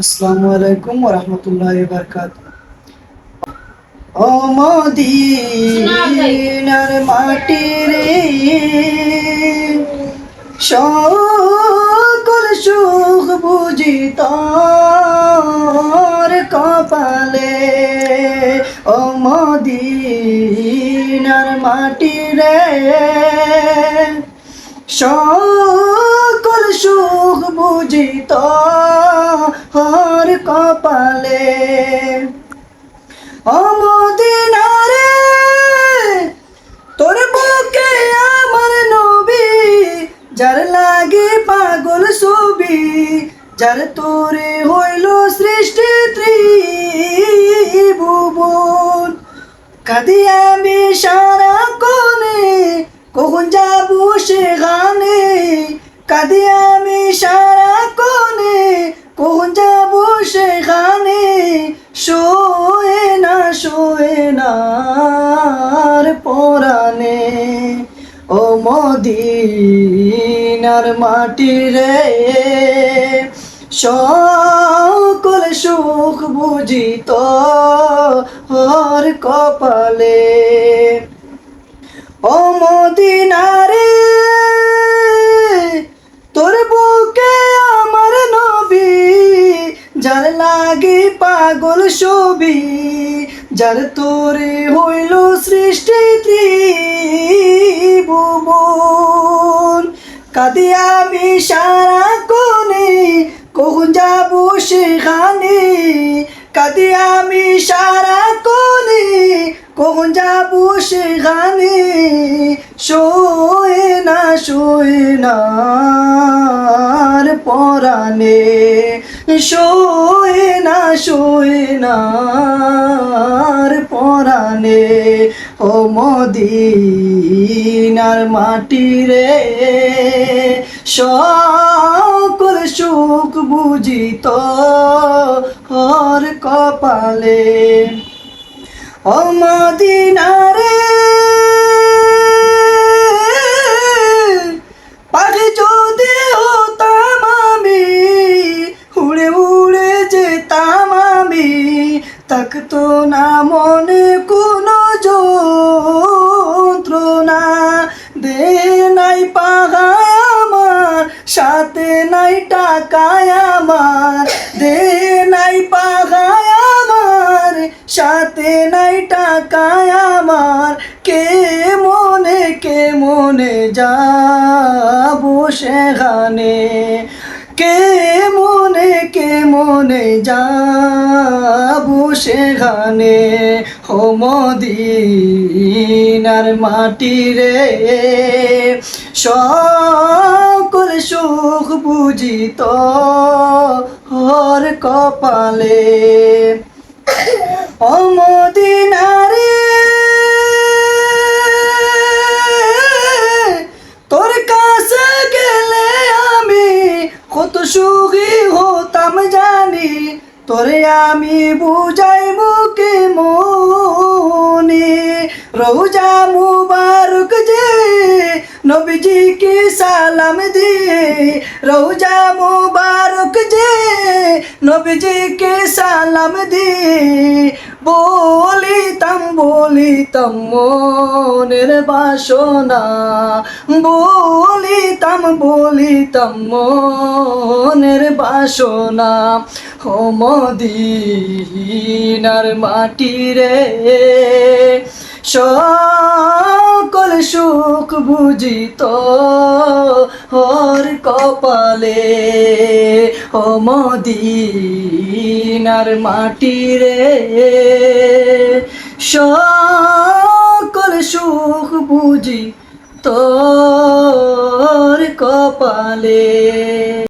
আসসালামু আলাইকুম ওয়া রাহমাতুল্লাহি ওয়া বারাকাতুহু। ও মদিনার মাটি রে, সকল সুখ বুঝি তোর কপালে। ও মদিনার মাটি রে, সকল সুখ বুঝি তোর কপালে। ও মদিনা রে, তোর বুকে আমার নবী, যার লাগে পাগল ছবি, যার তোরে হইল সৃষ্টি ত্রিভুবন। কাঁদি আমি সারা কোণে, কখন যাবো সেখানে। কাঁদি আমি সারা কোণে, কখন যাবো সেখানে। শোয়ে না আর পরাণে। ও মদিনার মাটি রে, সকল সুখ বুঝি তোর কপালে। ও মদিনা রে, তোর বুকে আমার নবী, যার লাগে পাগল ছবি, যার তোরে হইল সৃষ্টি ত্রিভুবন। কাঁদি আমি সারা কোণে, কখন যাবো সেখানে। কাঁদি আমি সারা কোণে, কখন যাবো সেখানে। শোয়ে না আর পরাণে। শোয়ে না আর পরাণে। ও মদিনার মাটি রে, সকল সুখ বুঝি তোর কপালে। ও মদিনা রে, পাখি যদি হতাম আমি, উড়ে উড়ে যেতাম আমি। থাকতো না মনে কোনো যন্ত্রণা। দে নাই পাগায় আমার, সাথে নাই টাকায় আমার। দে নাই পাগায় আমার, সাথে নাই টাকায় আমার। কে মনে যাবো সেখানে। কে মনে যাবো সেখানে। ও মদিনার মাটি রে, সকল সুখ বুঝি তোর কপালে। ও মদিনা রে, তোর কাছে গেলে আমি কত সুখী হতাম জানি। তোরে আমি বুঝাইবো কে মনে। রোজা মুবারক যে নবীজিকে সালাম দিয়ে। রোজা মুবারক যে নবীজিকে সালাম দিয়ে। বলিতাম মনের বাসনা। বলিতাম মনের বাসনা। ও মদিনার মাটি রে, সকল সুখ বুঝি তোর কপালে। ও মদিনার মাটি রে, সকল সুখ বুঝি তোর কপালে।